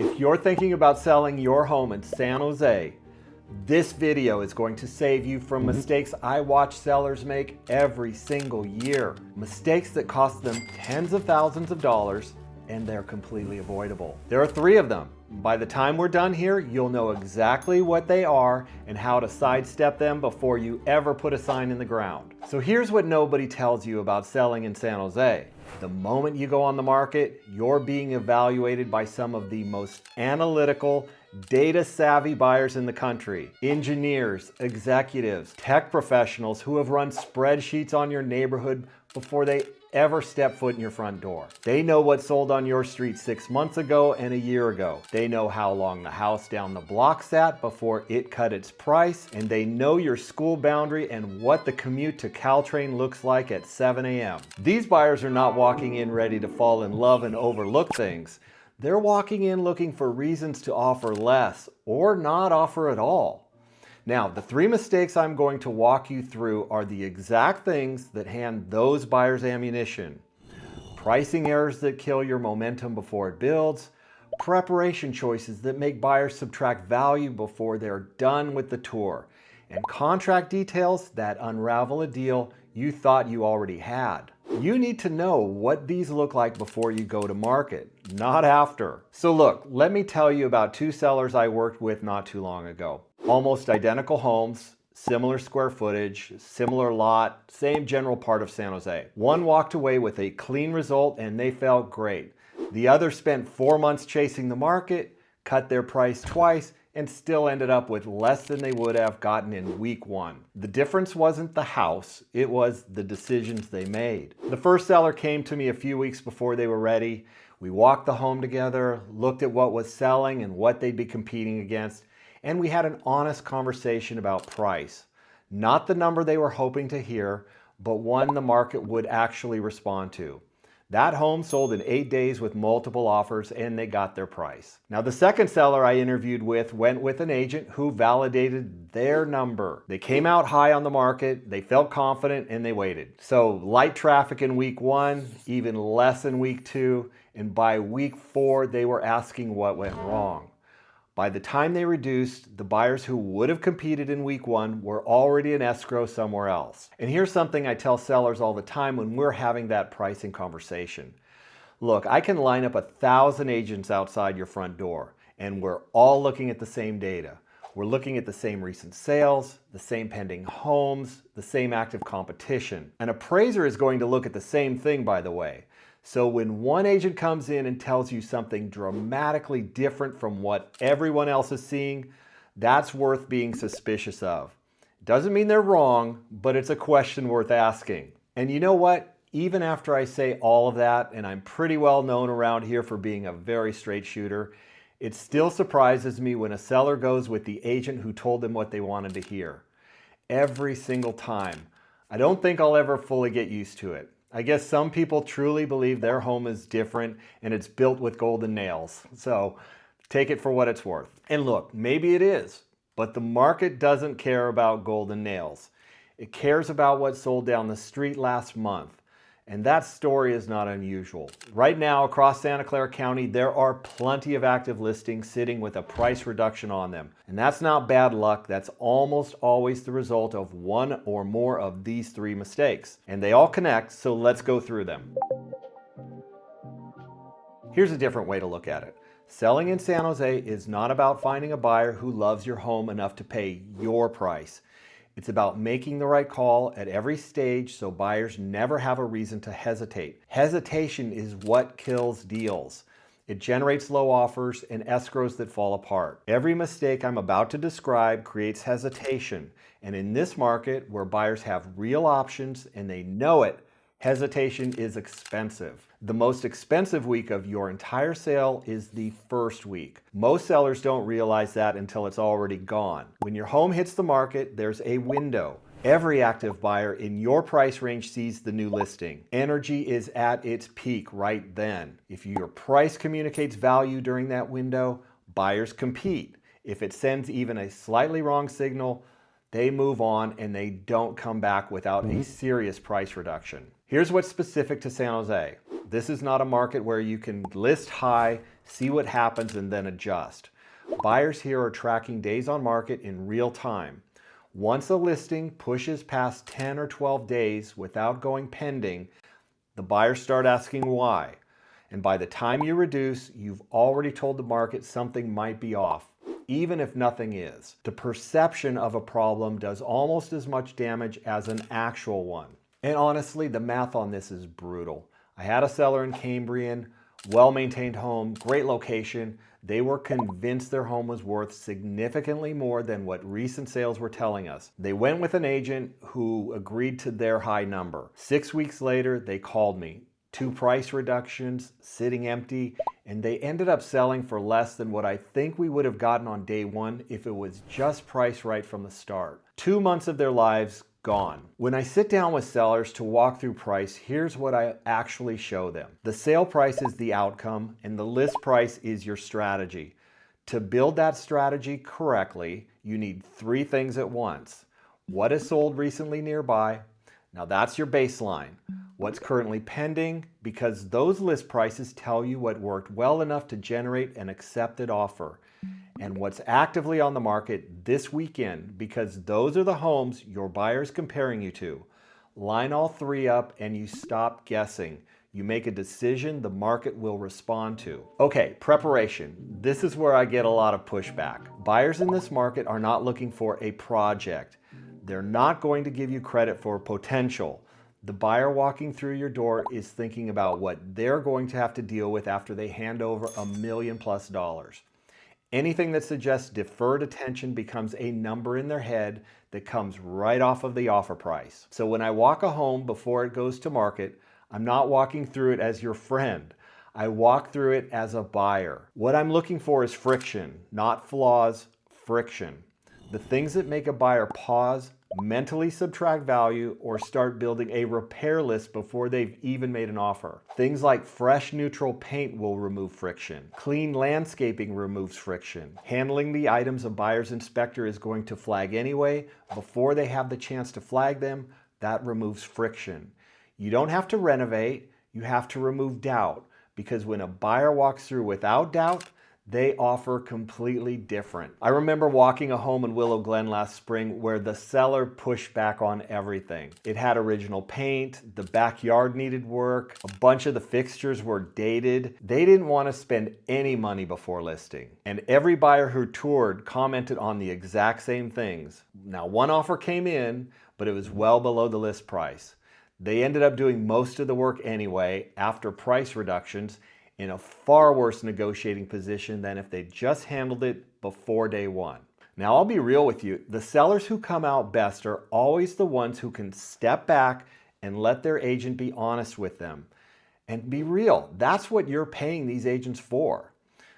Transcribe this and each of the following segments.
If you're thinking about selling your home in San Jose, this video is going to save you from mistakes I watch sellers make every single year. Mistakes that cost them tens of thousands of dollars and they're completely avoidable. There are 3 of them. By the time we're done here, you'll know exactly what they are and how to sidestep them before you ever put a sign in the ground. So here's what nobody tells you about selling in San Jose. The moment you go on the market, you're being evaluated by some of the most analytical, data-savvy buyers in the country. Engineers, executives, tech professionals who have run spreadsheets on your neighborhood before they ever step foot in your front door. They know what sold on your street 6 months ago and a year ago. They know how long the house down the block sat before it cut its price, and they know your school boundary and what the commute to Caltrain looks like at 7 a.m. These buyers are not walking in ready to fall in love and overlook things. They're walking in looking for reasons to offer less or not offer at all. Now, the 3 mistakes I'm going to walk you through are the exact things that hand those buyers ammunition. Pricing errors that kill your momentum before it builds, preparation choices that make buyers subtract value before they're done with the tour, and contract details that unravel a deal you thought you already had. You need to know what these look like before you go to market, not after. So look, let me tell you about 2 sellers I worked with not too long ago. Almost identical homes, similar square footage, similar lot, same general part of San Jose. One walked away with a clean result and they felt great. The other spent 4 months chasing the market, cut their price twice, and still ended up with less than they would have gotten in week 1. The difference wasn't the house, it was the decisions they made. The first seller came to me a few weeks before they were ready. We walked the home together, looked at what was selling and what they'd be competing against, and we had an honest conversation about price. Not the number they were hoping to hear, but one the market would actually respond to. That home sold in 8 days with multiple offers and they got their price. Now the second seller I interviewed with went with an agent who validated their number. They came out high on the market, they felt confident, and they waited. So light traffic in week 1, even less in week 2, and by week 4 they were asking what went wrong. By the time they reduced, the buyers who would have competed in week 1 were already in escrow somewhere else. And here's something I tell sellers all the time when we're having that pricing conversation. Look, I can line up 1,000 agents outside your front door, and we're all looking at the same data. We're looking at the same recent sales, the same pending homes, the same active competition. An appraiser is going to look at the same thing, by the way. So when one agent comes in and tells you something dramatically different from what everyone else is seeing, that's worth being suspicious of. Doesn't mean they're wrong, but it's a question worth asking. And you know what? Even after I say all of that, and I'm pretty well known around here for being a very straight shooter, it still surprises me when a seller goes with the agent who told them what they wanted to hear. Every single time. I don't think I'll ever fully get used to it. I guess some people truly believe their home is different and it's built with golden nails. So take it for what it's worth. And look, maybe it is, but the market doesn't care about golden nails. It cares about what sold down the street last month. And that story is not unusual. Right now, across Santa Clara County, there are plenty of active listings sitting with a price reduction on them. And that's not bad luck. That's almost always the result of one or more of these 3 mistakes. And they all connect, so let's go through them. Here's a different way to look at it. Selling in San Jose is not about finding a buyer who loves your home enough to pay your price. It's about making the right call at every stage so buyers never have a reason to hesitate. Hesitation is what kills deals. It generates low offers and escrows that fall apart. Every mistake I'm about to describe creates hesitation. And in this market where buyers have real options and they know it, hesitation is expensive. The most expensive week of your entire sale is the first week. Most sellers don't realize that until it's already gone. When your home hits the market, there's a window. Every active buyer in your price range sees the new listing. Energy is at its peak right then. If your price communicates value during that window, buyers compete. If it sends even a slightly wrong signal, they move on and they don't come back without a serious price reduction. Here's what's specific to San Jose. This is not a market where you can list high, see what happens, and then adjust. Buyers here are tracking days on market in real time. Once a listing pushes past 10 or 12 days without going pending, the buyers start asking why. And by the time you reduce, you've already told the market something might be off, even if nothing is. The perception of a problem does almost as much damage as an actual one. And honestly, the math on this is brutal. I had a seller in Cambrian, well-maintained home, great location. They were convinced their home was worth significantly more than what recent sales were telling us. They went with an agent who agreed to their high number. 6 weeks later, they called me. 2 price reductions, sitting empty, and they ended up selling for less than what I think we would have gotten on day one if it was just priced right from the start. 2 months of their lives gone. When I sit down with sellers to walk through price, here's what I actually show them. The sale price is the outcome, and the list price is your strategy. To build that strategy correctly, you need 3 things at once. What is sold recently nearby? Now that's your baseline. What's currently pending? Because those list prices tell you what worked well enough to generate an accepted offer. And what's actively on the market this weekend, because those are the homes your buyer's comparing you to. Line all 3 up and you stop guessing. You make a decision the market will respond to. Okay, preparation. This is where I get a lot of pushback. Buyers in this market are not looking for a project. They're not going to give you credit for potential. The buyer walking through your door is thinking about what they're going to have to deal with after they hand over $1 million+. Anything that suggests deferred attention becomes a number in their head that comes right off of the offer price. So when I walk a home before it goes to market, I'm not walking through it as your friend. I walk through it as a buyer. What I'm looking for is friction, not flaws, friction. The things that make a buyer pause, mentally subtract value, or start building a repair list before they've even made an offer. Things like fresh neutral paint will remove friction. Clean landscaping removes friction. Handling the items a buyer's inspector is going to flag anyway, before they have the chance to flag them, that removes friction. You don't have to renovate, you have to remove doubt, because when a buyer walks through without doubt, they offer completely different. I remember walking a home in Willow Glen last spring where the seller pushed back on everything. It had original paint, the backyard needed work, a bunch of the fixtures were dated. They didn't want to spend any money before listing. And every buyer who toured commented on the exact same things. Now, one offer came in, but it was well below the list price. They ended up doing most of the work anyway after price reductions, in a far worse negotiating position than if they just handled it before day one. Now, I'll be real with you. The sellers who come out best are always the ones who can step back and let their agent be honest with them. And be real, that's what you're paying these agents for.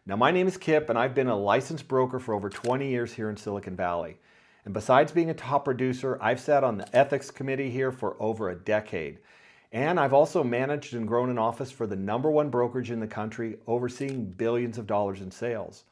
Now, my name is Kip, and I've been a licensed broker for over 20 years here in Silicon Valley. And besides being a top producer, I've sat on the ethics committee here for over a decade. And I've also managed and grown an office for the #1 brokerage in the country, overseeing billions of dollars in sales.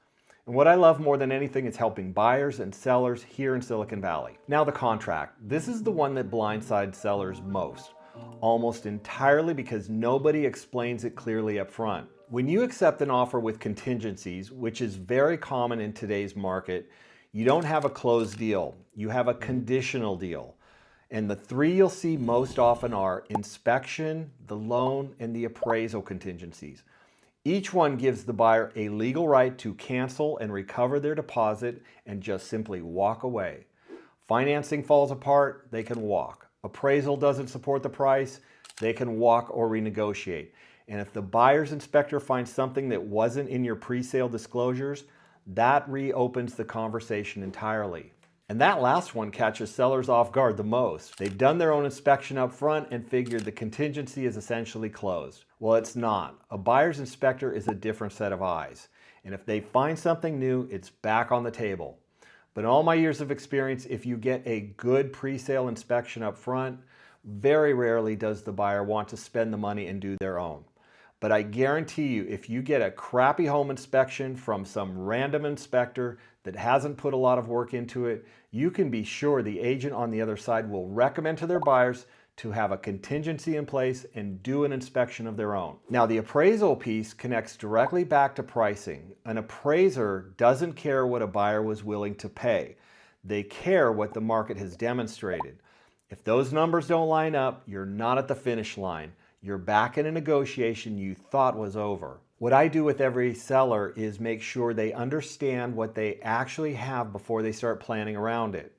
And what I love more than anything is helping buyers and sellers here in Silicon Valley. Now, the contract. This is the one that blindsides sellers most, almost entirely because nobody explains it clearly up front. When you accept an offer with contingencies, which is very common in today's market, you don't have a closed deal. You have a conditional deal. And the 3 you'll see most often are inspection, the loan, and the appraisal contingencies. Each one gives the buyer a legal right to cancel and recover their deposit and just simply walk away. Financing falls apart, they can walk. Appraisal doesn't support the price, they can walk or renegotiate. And if the buyer's inspector finds something that wasn't in your pre-sale disclosures, that reopens the conversation entirely. And that last one catches sellers off guard the most. They've done their own inspection up front and figured the contingency is essentially closed. Well, it's not. A buyer's inspector is a different set of eyes. And if they find something new, it's back on the table. But in all my years of experience, if you get a good pre-sale inspection up front, very rarely does the buyer want to spend the money and do their own. But I guarantee you, if you get a crappy home inspection from some random inspector that hasn't put a lot of work into it, you can be sure the agent on the other side will recommend to their buyers to have a contingency in place and do an inspection of their own. Now, the appraisal piece connects directly back to pricing. An appraiser doesn't care what a buyer was willing to pay. They care what the market has demonstrated. If those numbers don't line up, you're not at the finish line. You're back in a negotiation you thought was over. What I do with every seller is make sure they understand what they actually have before they start planning around it.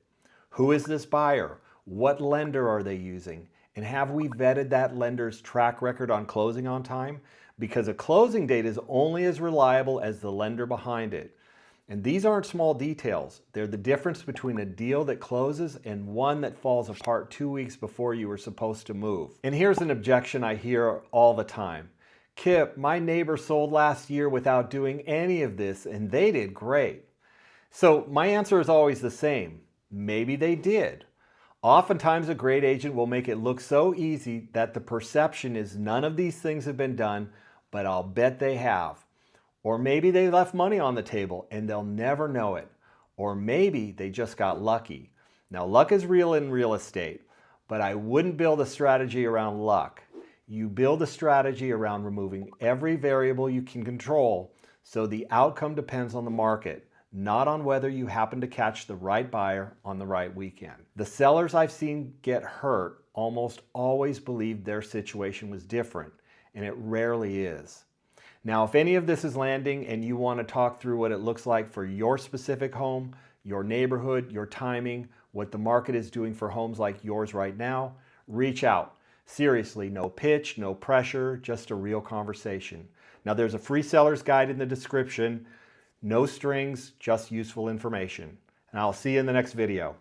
Who is this buyer? What lender are they using? And have we vetted that lender's track record on closing on time? Because a closing date is only as reliable as the lender behind it. And these aren't small details. They're the difference between a deal that closes and one that falls apart 2 weeks before you were supposed to move. And here's an objection I hear all the time. Kip, my neighbor sold last year without doing any of this and they did great. So my answer is always the same. Maybe they did. Oftentimes a great agent will make it look so easy that the perception is none of these things have been done, but I'll bet they have. Or maybe they left money on the table and they'll never know it. Or maybe they just got lucky. Now, luck is real in real estate, but I wouldn't build a strategy around luck. You build a strategy around removing every variable you can control so the outcome depends on the market, not on whether you happen to catch the right buyer on the right weekend. The sellers I've seen get hurt almost always believed their situation was different, and it rarely is. Now, if any of this is landing and you want to talk through what it looks like for your specific home, your neighborhood, your timing, what the market is doing for homes like yours right now, reach out. Seriously, no pitch, no pressure, just a real conversation. Now, there's a free seller's guide in the description. No strings, just useful information. And I'll see you in the next video.